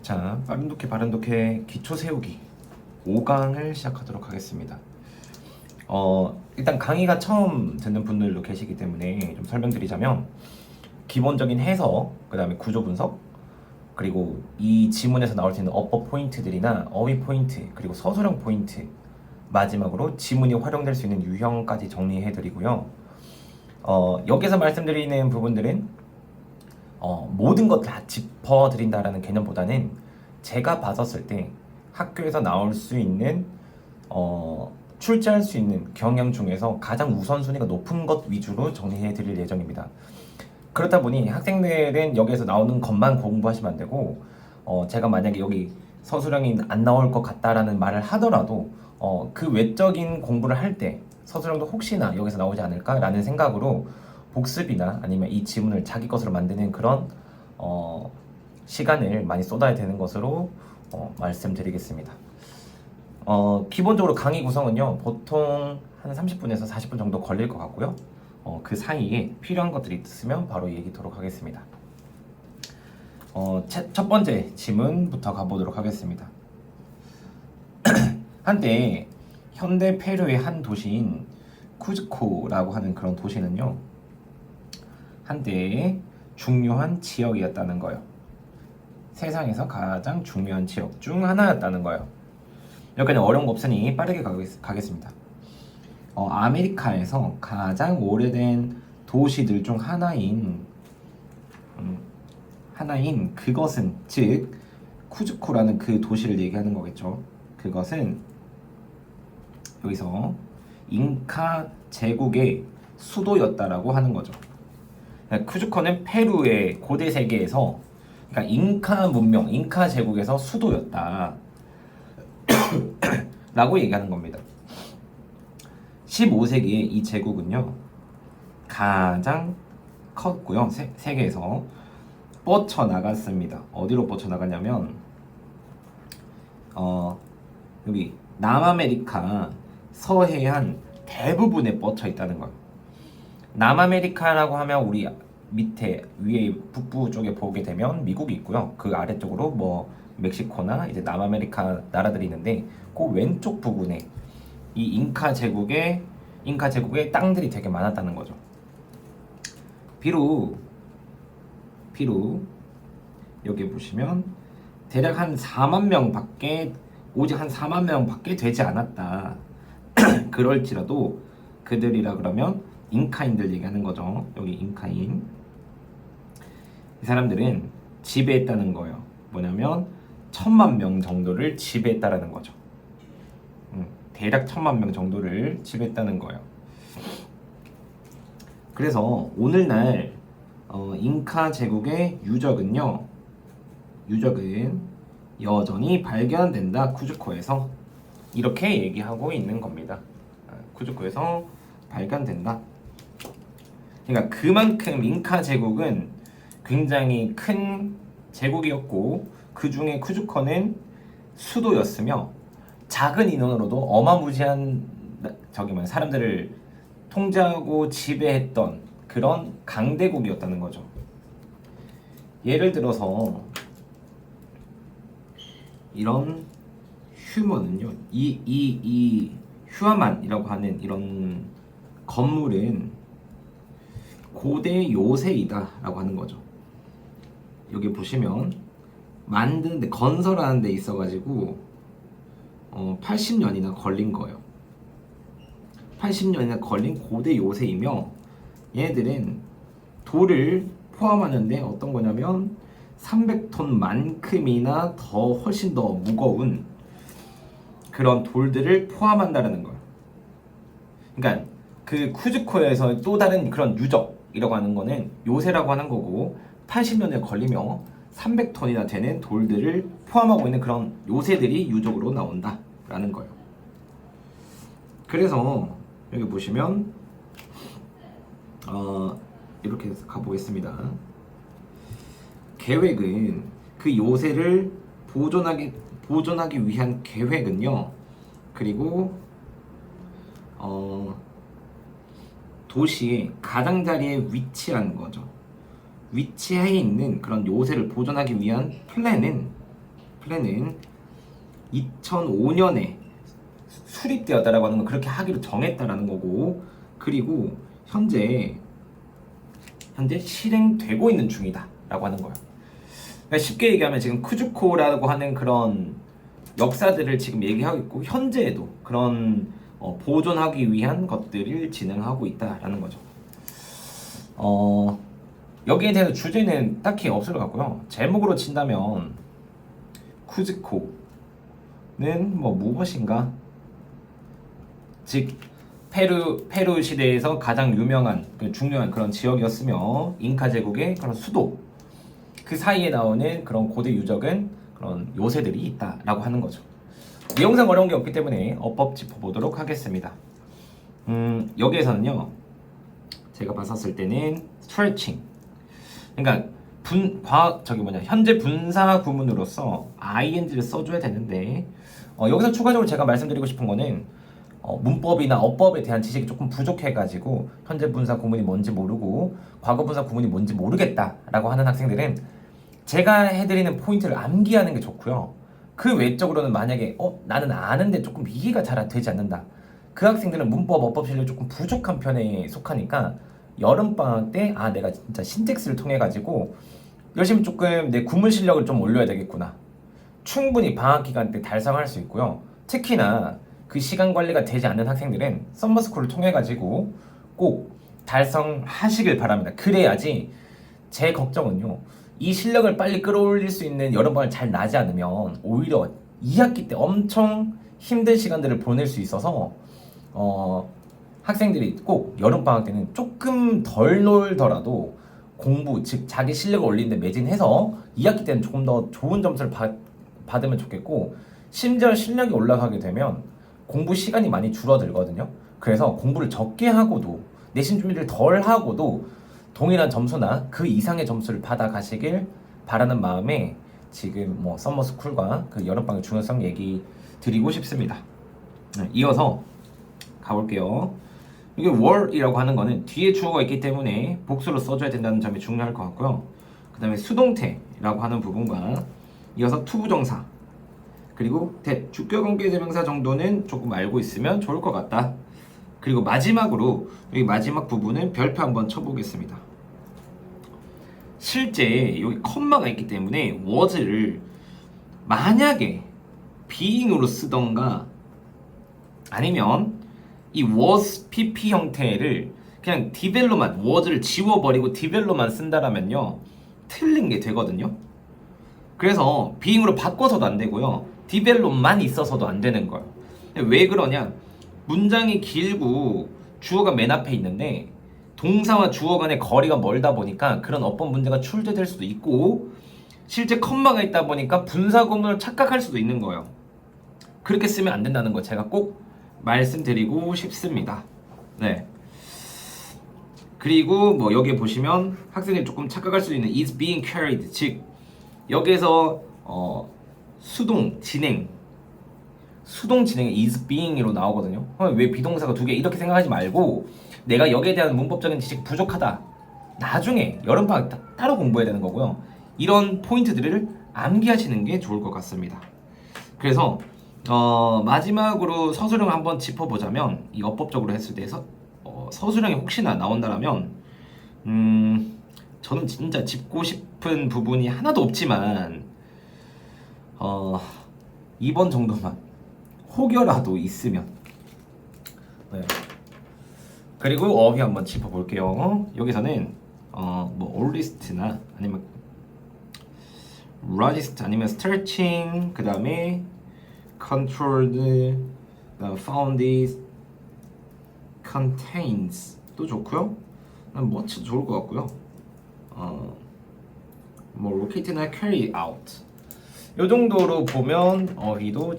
자, 빠른독해 바른독해 기초 세우기 5강을 시작하도록 하겠습니다. 일단 강의가 처음 듣는 분들도 계시기 때문에 좀 설명드리자면 기본적인 해석, 그 다음에 구조 분석, 그리고 이 지문에서 나올 수 있는 어법 포인트들이나 어휘 포인트, 그리고 서술형 포인트, 마지막으로 지문이 활용될 수 있는 유형까지 정리해드리고요. 여기서 말씀드리는 부분들은 모든 것 다 짚어드린다라는 개념보다는 제가 봤었을 때 학교에서 나올 수 있는 출제할 수 있는 경향 중에서 가장 우선순위가 높은 것 위주로 정리해 드릴 예정입니다. 그렇다 보니 학생들은 여기에서 나오는 것만 공부하시면 안 되고 제가 만약에 여기 서술형이 안 나올 것 같다라는 말을 하더라도 그 외적인 공부를 할 때 서술형도 혹시나 여기서 나오지 않을까라는 생각으로 복습이나 아니면 이 지문을 자기 것으로 만드는 그런 시간을 많이 쏟아야 되는 것으로 말씀드리겠습니다. 기본적으로 강의 구성은요, 보통 한 30분에서 40분 정도 걸릴 것 같고요. 그 사이에 필요한 것들이 있으면 바로 얘기하도록 하겠습니다. 첫 번째 지문부터 가보도록 하겠습니다. 한때 현대 페루의 한 도시인 쿠즈코라고 하는 그런 도시는요, 한때 중요한 지역이었다는 거예요. 세상에서 가장 중요한 지역 중 하나였다는 거예요. 여기까지 어려운 거 없으니 빠르게 가겠습니다. 아메리카에서 가장 오래된 도시들 중 하나인 그것은, 즉 쿠즈코라는 그 도시를 얘기하는 거겠죠. 그것은 여기서 잉카 제국의 수도였다라고 하는 거죠. 쿠즈코는 페루의 고대 세계에서, 그러니까 잉카 문명, 잉카 제국에서 수도였다 라고 얘기하는 겁니다. 15세기에 이 제국은요, 가장 컸고요. 세계에서 뻗쳐나갔습니다. 어디로 뻗쳐나갔냐면 여기 남아메리카 서해안 대부분에 뻗쳐 있다는 거예요. 남아메리카라고 하면 우리 밑에 위에 북부 쪽에 보게 되면 미국이 있고요. 그 아래쪽으로 뭐 멕시코나 이제 남아메리카 나라들이 있는데, 그 왼쪽 부분에 이 잉카 제국의 땅들이 되게 많았다는 거죠. 비록 여기 보시면 대략 한 4만 명밖에, 오직 한 4만 명밖에 되지 않았다. 그럴지라도 그들이라 그러면 잉카인들 얘기하는 거죠. 여기 잉카인, 이 사람들은 지배했다는 거예요. 뭐냐면 1000만 명 정도를 지배했다라는 거죠. 대략 1000만 명 정도를 지배했다는 거예요. 그래서 오늘날 잉카 제국의 유적은 여전히 발견된다, 쿠즈코에서. 이렇게 얘기하고 있는 겁니다. 쿠즈코에서 발견된다. 그러니까 그만큼 잉카 제국은 굉장히 큰 제국이었고, 그 중에 쿠즈코는 수도였으며 작은 인원으로도 어마무지한 사람들을 통제하고 지배했던 그런 강대국이었다는 거죠. 예를 들어서 이런 휴먼은요, 이 휴아만이라고 하는 이런 건물은 고대 요새이다라고 하는 거죠. 여기 보시면 만드는데, 건설하는 데 있어가지고 80년이나 걸린 거예요. 80년이나 걸린 고대 요새이며, 얘들은 돌을 포함하는데 어떤 거냐면 300톤만큼이나 더 훨씬 더 무거운 그런 돌들을 포함한다는 거예요. 그러니까 그 쿠즈코에서 또 다른 그런 유적이라고 하는 거는 요새라고 하는 거고, 80년에 걸리며 300톤이나 되는 돌들을 포함하고 있는 그런 요새들이 유적으로 나온다라는 거예요. 그래서 여기 보시면 이렇게 해서 가보겠습니다. 계획은, 그 요새를 보존하기 위한 계획은요, 그리고 도시의 가장자리에 위치한 거죠. 위치해 있는 그런 요새를 보존하기 위한 플랜은 플랜은 2005년에 수립되었다라고 하는 건 그렇게 하기로 정했다라는 거고, 그리고 현재 실행되고 있는 중이다라고 하는 거예요. 그러니까 쉽게 얘기하면 지금 쿠즈코라고 하는 그런 역사들을 지금 얘기하고 있고, 현재에도 그런 보존하기 위한 것들을 진행하고 있다라는 거죠. 여기에 대해서 주제는 딱히 없을 것 같고요. 제목으로 친다면 쿠즈코는 뭐 무엇인가? 즉 페루 시대에서 가장 유명한 중요한 그런 지역이었으며, 잉카 제국의 그런 수도, 그 사이에 나오는 그런 고대 유적은 그런 요새들이 있다라고 하는 거죠. 내용상 어려운 게 없기 때문에 어법 짚어보도록 하겠습니다. 여기에서는요, 제가 봤었을 때는 스트레칭, 그러니까 현재 분사 구문으로서 ing를 써줘야 되는데, 여기서 추가적으로 제가 말씀드리고 싶은 거는 문법이나 어법에 대한 지식이 조금 부족해가지고 현재 분사 구문이 뭔지 모르고 과거 분사 구문이 뭔지 모르겠다라고 하는 학생들은 제가 해드리는 포인트를 암기하는 게 좋고요. 그 외적으로는 만약에 나는 아는데 조금 이해가 잘 되지 않는다, 그 학생들은 문법, 어법 실력이 조금 부족한 편에 속하니까 여름방학 때 내가 진짜 신텍스를 통해 가지고 열심히 조금 내 구문 실력을 좀 올려야 되겠구나, 충분히 방학 기간 때 달성할 수 있고요. 특히나 그 시간 관리가 되지 않는 학생들은 썸머스쿨을 통해 가지고 꼭 달성하시길 바랍니다. 그래야지, 제 걱정은요, 이 실력을 빨리 끌어올릴 수 있는 여름방학을 잘 나지 않으면 오히려 2학기 때 엄청 힘든 시간들을 보낼 수 있어서 학생들이 꼭 여름방학 때는 조금 덜 놀더라도 공부, 즉 자기 실력을 올리는 데 매진해서 2학기 때는 조금 더 좋은 점수를 받으면 좋겠고, 심지어 실력이 올라가게 되면 공부 시간이 많이 줄어들거든요. 그래서 공부를 적게 하고도, 내신 준비를 덜 하고도 동일한 점수나 그 이상의 점수를 받아 가시길 바라는 마음에 지금 뭐 썸머스쿨과 그 여름방학 중요성 얘기 드리고 싶습니다. 이어서 가볼게요. 이게 월이라고 하는 거는 뒤에 주어가 있기 때문에 복수로 써줘야 된다는 점이 중요할 것 같고요. 그 다음에 수동태라고 하는 부분과 이어서 투부정사, 그리고 주격관계대명사 정도는 조금 알고 있으면 좋을 것 같다. 그리고 마지막으로 여기 마지막 부분은 별표 한번 쳐보겠습니다. 실제 여기 컴마가 있기 때문에 was를 만약에 being으로 쓰던가, 아니면 이 was pp 형태를 그냥 develop만, was를 지워버리고 develop만 쓴다라면요, 틀린 게 되거든요. 그래서 being으로 바꿔서도 안 되고요, develop만 있어서도 안 되는 거예요. 왜 그러냐, 문장이 길고 주어가 맨 앞에 있는데 동사와 주어 간의 거리가 멀다 보니까 그런 어법 문제가 출제될 수도 있고, 실제 컴마가 있다 보니까 분사 구문을 착각할 수도 있는 거예요. 그렇게 쓰면 안 된다는 거 제가 꼭 말씀드리고 싶습니다. 네. 그리고 뭐 여기에 보시면 학생들이 조금 착각할 수 있는 is being carried, 즉 여기에서 수동 진행에 is being으로 나오거든요. 왜 비동사가 두 개, 이렇게 생각하지 말고 내가 여기에 대한 문법적인 지식 부족하다, 나중에 여름방학 따로 공부해야 되는 거고요. 이런 포인트들을 암기하시는 게 좋을 것 같습니다. 그래서 마지막으로 서술형 한번 짚어보자면, 이 어법적으로 했을 때 서술형이 혹시나 나온다면 저는 진짜 짚고 싶은 부분이 하나도 없지만 2번 정도만 혹여라도 있으면, 네. 그리고 어휘 한번 짚어볼게요. 여기서는 뭐 올리스트나 아니면 라지스트 아니면 스트레칭, 그 다음에 controlled, found, contains 또 좋고요. much 좋을 것 같고요. 뭐 locate나 carry out, 요 정도로 보면 어휘도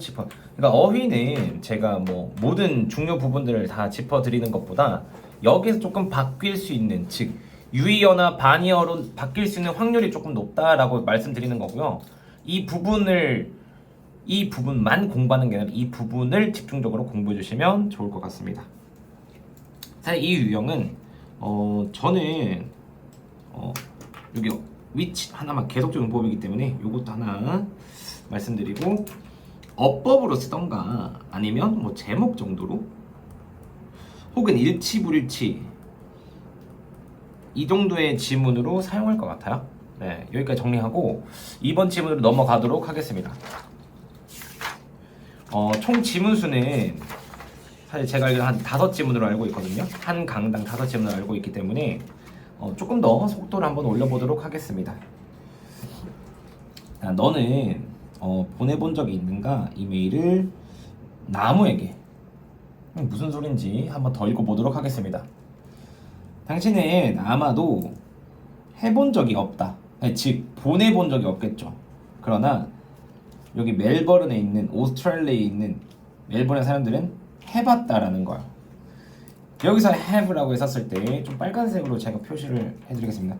그러니까 어휘는 제가 뭐 모든 중요 부분들을 다 짚어드리는 것보다 여기서 조금 바뀔 수 있는, 즉 유의어나 반의어로 바뀔 수 있는 확률이 조금 높다라고 말씀드리는 거고요. 이 부분만 공부하는 게 아니라 이 부분을 집중적으로 공부해 주시면 좋을 것 같습니다. 사실 이 유형은 저는 여기 위치 하나만 계속적인 법이기 때문에 요것도 하나 말씀드리고, 어법으로 쓰던가 아니면 뭐 제목 정도로, 혹은 일치 불일치 이 정도의 지문으로 사용할 것 같아요. 네, 여기까지 정리하고 이번 지문으로 넘어가도록 하겠습니다. 총 지문 수는 사실 제가 알기로 한 5지문으로 알고 있거든요. 한 강당 5지문으로 알고 있기 때문에 조금 더 속도를 한번 올려보도록 하겠습니다. 너는 보내본 적이 있는가? 이메일을 나무에게. 무슨 소린지 한번 더 읽어보도록 하겠습니다. 당신은 아마도 해본 적이 없다. 즉 보내본 적이 없겠죠. 그러나 여기 멜버른에 있는, 오스트레일리아에 있는 멜버른 사람들은 해봤다라는 거야. 여기서 have라고 했었을 때 좀 빨간색으로 제가 표시를 해드리겠습니다.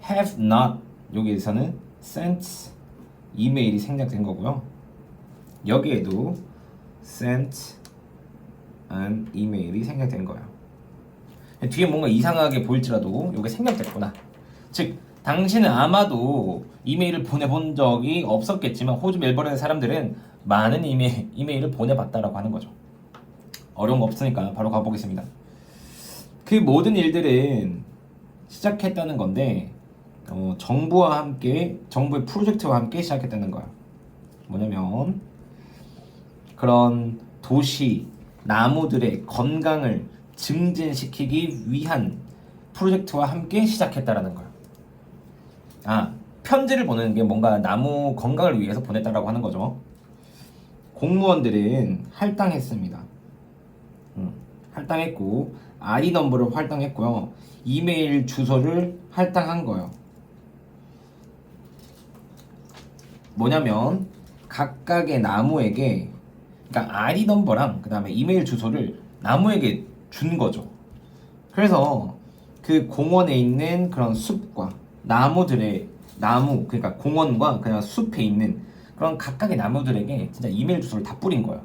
have not, 여기에서는 sent 이메일이 생략된 거고요. 여기에도 sent an 이메일이 생략된 거예요. 뒤에 뭔가 이상하게 보일지라도 이게 생략됐구나. 즉 당신은 아마도 이메일을 보내본 적이 없었겠지만 호주 멜버른의 사람들은 많은 이메일을 보내봤다라고 하는 거죠. 어려운 거 없으니까 바로 가보겠습니다. 그 모든 일들은 시작했다는 건데 정부와 함께, 정부의 프로젝트와 함께 시작했다는 거야. 뭐냐면 그런 도시, 나무들의 건강을 증진시키기 위한 프로젝트와 함께 시작했다라는 거야. 편지를 보내는 게 뭔가 나무 건강을 위해서 보냈다라고 하는 거죠. 공무원들은 할당했습니다. 할당했고 ID 넘버를 할당했고요. 이메일 주소를 할당한 거예요. 뭐냐면 각각의 나무에게, 그러니까 ID 넘버랑 그 다음에 이메일 주소를 나무에게 준 거죠. 그래서 그 공원에 있는 그런 숲과 나무들의 그러니까 공원과 그냥 숲에 있는 그런 각각의 나무들에게 진짜 이메일 주소를 다 뿌린 거예요.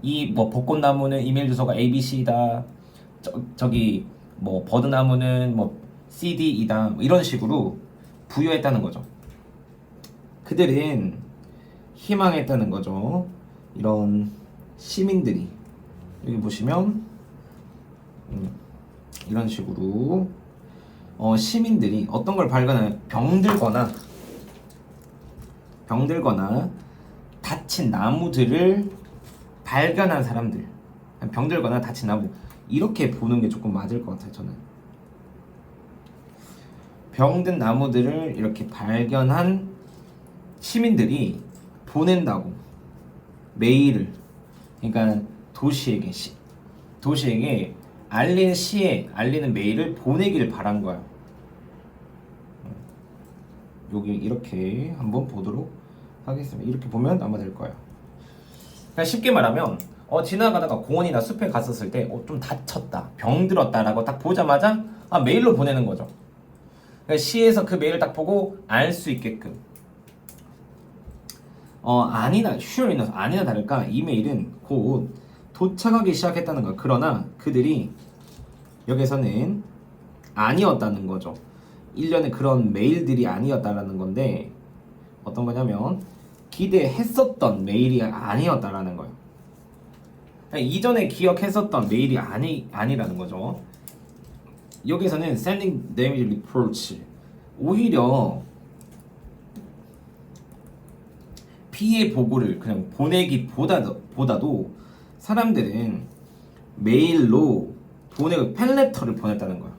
이 뭐 벚꽃나무는 이메일 주소가 ABC다. 저기 뭐 버드나무는 뭐 CD이다. 뭐 이런 식으로 부여했다는 거죠. 그들은 희망했다는 거죠. 이런 시민들이 여기 보시면 이런 식으로 시민들이 어떤 걸 발견하면 병들거나 다친 나무들을 발견한 사람들, 병들거나 다친 나무, 이렇게 보는 게 조금 맞을 것 같아요. 저는 병든 나무들을 이렇게 발견한 시민들이 보낸다고, 메일을, 그러니까 도시에게 알리는 시에 알리는 메일을 보내기를 바란 거야. 여기 이렇게 한번 보도록 하겠습니다. 이렇게 보면 아마 될 거예요. 그냥 쉽게 말하면 지나가다가 공원이나 숲에 갔었을 때 좀 다쳤다, 병들었다라고 딱 보자마자 메일로 보내는 거죠. 그러니까 시에서 그 메일을 딱 보고 알 수 있게끔. 아니나 다를까 이 메일은 곧 도착하기 시작했다는 거야. 그러나 그들이 여기서는 아니었다는 거죠. 일련의 그런 메일들이 아니었다라는 건데, 어떤 거냐면 기대했었던 메일이 아니었다라는 거예요. 그러니까 이전에 기억했었던 메일이 아니라는 거죠. 여기서는 sending damage reports, 오히려 피해 보고를 그냥 보내기보다도 사람들은 메일로 팬레터를 보냈다는 거야.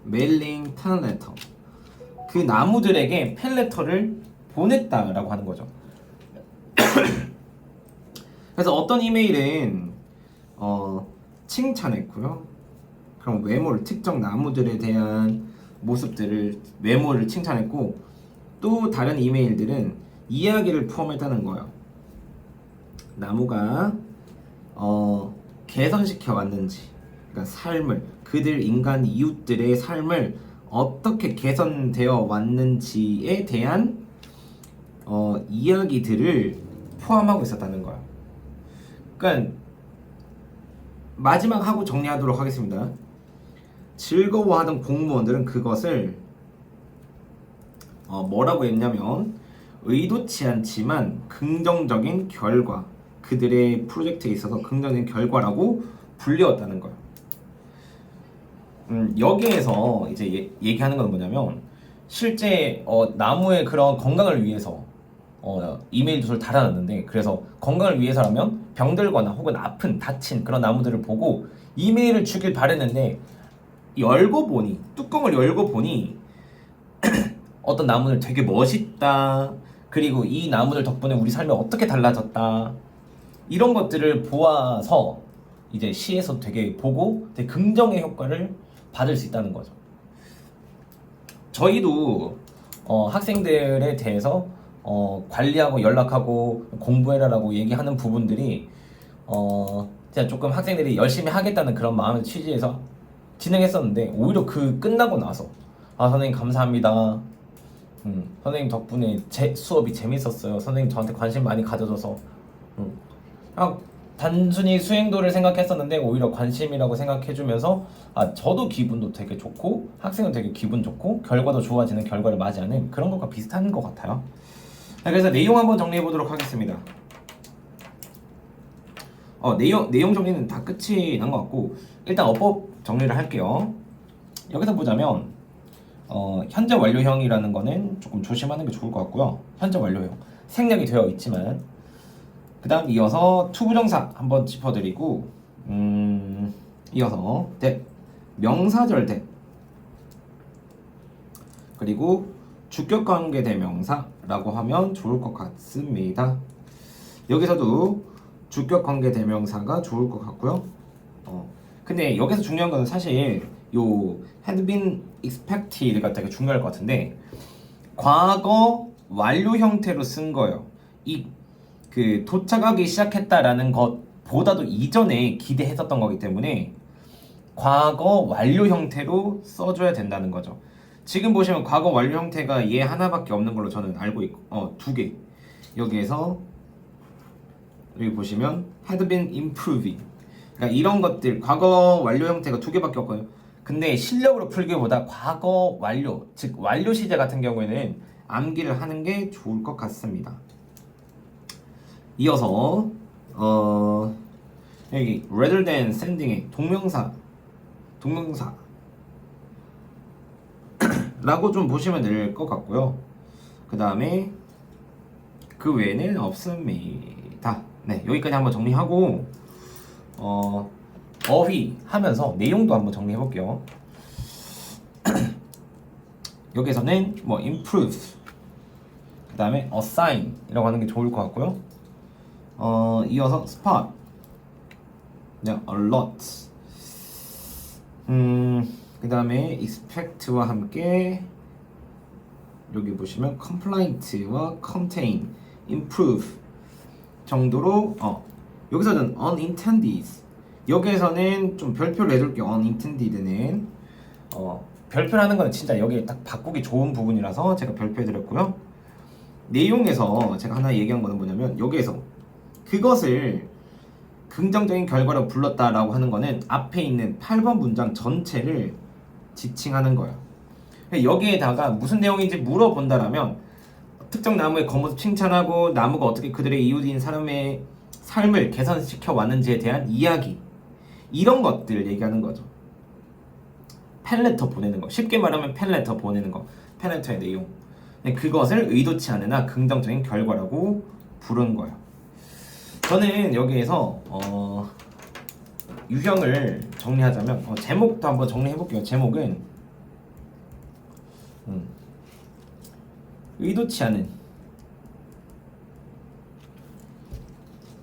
메일링 팬레터. 그 나무들에게 팬레터를 보냈다라고 하는 거죠. 그래서 어떤 이메일은 칭찬했고요. 그럼 특정 나무들에 대한 외모를 칭찬했고, 또 다른 이메일들은 이야기를 포함했다는 거예요. 나무가 개선시켜 왔는지, 그러니까 그들 인간 이웃들의 삶을 어떻게 개선되어 왔는지에 대한 이야기들을 포함하고 있었다는 거예요. 그러니까 마지막 하고 정리하도록 하겠습니다. 즐거워하던 공무원들은 그것을 뭐라고 했냐면 의도치 않지만 긍정적인 결과, 그들의 프로젝트에 있어서 긍정적인 결과라고 불리웠다는 거예요. 여기에서 이제 얘기하는 건 뭐냐면 실제 나무의 그런 건강을 위해서 이메일 주소를 달아놨는데, 그래서 건강을 위해서라면 병들거나 혹은 아픈 다친 그런 나무들을 보고 이메일을 주길 바랬는데, 열고 보니, 뚜껑을 열고 보니 어떤 나무들 되게 멋있다, 그리고 이 나무들 덕분에 우리 삶이 어떻게 달라졌다, 이런 것들을 보아서 이제 시에서 되게 보고 되게 긍정의 효과를 받을 수 있다는 거죠. 저희도 학생들에 대해서 관리하고 연락하고 공부해라라고 얘기하는 부분들이 진짜 조금 학생들이 열심히 하겠다는 그런 마음의 취지에서 진행했었는데, 오히려 그 끝나고 나서 선생님 감사합니다, 선생님 덕분에 제 수업이 재밌었어요, 선생님 저한테 관심 많이 가져줘서, 그냥 단순히 수행도를 생각했었는데 오히려 관심이라고 생각해주면서 저도 기분도 되게 좋고 학생은 되게 기분 좋고 결과도 좋아지는 결과를 맞이하는 그런 것과 비슷한 것 같아요. 그래서 내용 한번 정리해 보도록 하겠습니다. 내용 정리는 다 끝이 난 것 같고, 일단 어법 정리를 할게요. 여기서 보자면 현재 완료형이라는 거는 조금 조심하는 게 좋을 것 같고요. 현재 완료형 생략이 되어 있지만, 그 다음 이어서 투부정사 한번 짚어드리고, 이어서 대, 명사절 대, 그리고 주격관계 대명사라고 하면 좋을 것 같습니다. 여기서도 주격관계 대명사가 좋을 것 같고요. 근데 여기서 중요한 건 사실 요 had been expected가 되게 중요할 것 같은데, 과거 완료 형태로 쓴 거예요. 그 도착하기 시작했다라는 것보다도 이전에 기대했었던 거기 때문에 과거 완료 형태로 써줘야 된다는 거죠. 지금 보시면 과거 완료 형태가 얘 하나밖에 없는 걸로 저는 알고 있고, 두 개. 여기에서 여기 보시면 had been improving, 그러니까 이런 것들 과거 완료 형태가 두 개밖에 없거든요. 근데 실력으로 풀기보다 과거 완료, 즉 완료 시제 같은 경우에는 암기를 하는 게 좋을 것 같습니다. 이어서 여기 rather than sending의 동명사 라고 좀 보시면 될 것 같고요. 그 다음에 그 외에는 없습니다. 네, 여기까지 한번 정리하고 어휘 하면서 내용도 한번 정리해 볼게요. 여기서는 뭐 improve, 그 다음에 assign 이라고 하는 게 좋을 것 같고요. 이어서 spot, alert, 그 다음에 expect와 함께 여기 보시면 complaint와 contain, improve 정도로 여기서는 unintended, 여기에서는 좀 별표를 해둘게요. unintended는 별표라는 건 진짜 여기에 딱 바꾸기 좋은 부분이라서 제가 별표해드렸고요. 내용에서 제가 하나 얘기한 거는 뭐냐면, 여기에서 그것을 긍정적인 결과로 불렀다라고 하는 거는 앞에 있는 8번 문장 전체를 지칭하는 거예요. 여기에다가 무슨 내용인지 물어본다라면 특정 나무의 겉모습 칭찬하고 나무가 어떻게 그들의 이웃인 사람의 삶을 개선시켜 왔는지에 대한 이야기, 이런 것들 얘기하는 거죠. 팬레터 보내는 거, 쉽게 말하면 팬레터 보내는 거, 팬레터의 내용, 그것을 의도치 않으나 긍정적인 결과라고 부른 거예요. 저는 여기에서 유형을 정리하자면 제목도 한번 정리해 볼게요. 제목은 의도치 않은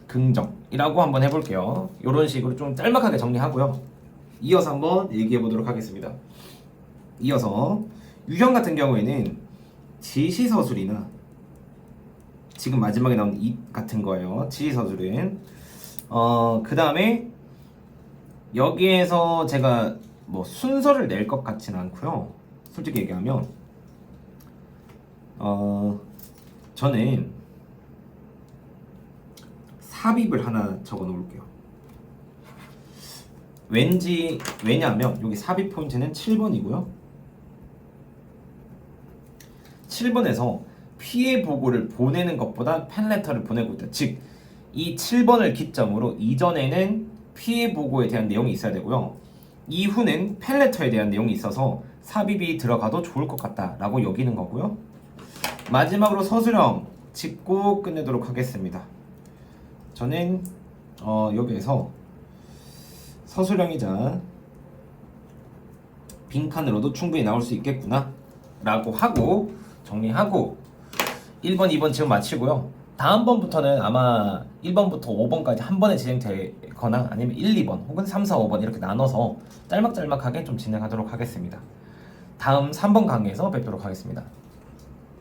긍정이라고 한번 해볼게요. 이런 식으로 좀 짤막하게 정리하고요. 이어서 한번 얘기해 보도록 하겠습니다. 이어서 유형 같은 경우에는 지시서술이나 지금 마지막에 나온 이 같은 거예요. 지시서술은 그 다음에 여기에서 제가 뭐 순서를 낼 것 같지는 않고요. 솔직히 얘기하면 저는 삽입을 하나 적어 놓을게요. 왜냐하면 여기 삽입 포인트는 7번이고요. 7번에서 피해 보고를 보내는 것보다 팬레터를 보내고 있다. 즉, 이 7번을 기점으로 이전에는 피해 보고에 대한 내용이 있어야 되고요. 이후는 팬레터에 대한 내용이 있어서 삽입이 들어가도 좋을 것 같다라고 여기는 거고요. 마지막으로 서술형 짚고 끝내도록 하겠습니다. 저는 여기에서 서술형이자 빈칸으로도 충분히 나올 수 있겠구나 라고 하고 정리하고 1번, 2번 지금 마치고요. 다음번부터는 아마 1번부터 5번까지 한 번에 진행되거나 아니면 1, 2번 혹은 3, 4, 5번 이렇게 나눠서 짤막짤막하게 좀 진행하도록 하겠습니다. 다음 3번 강의에서 뵙도록 하겠습니다.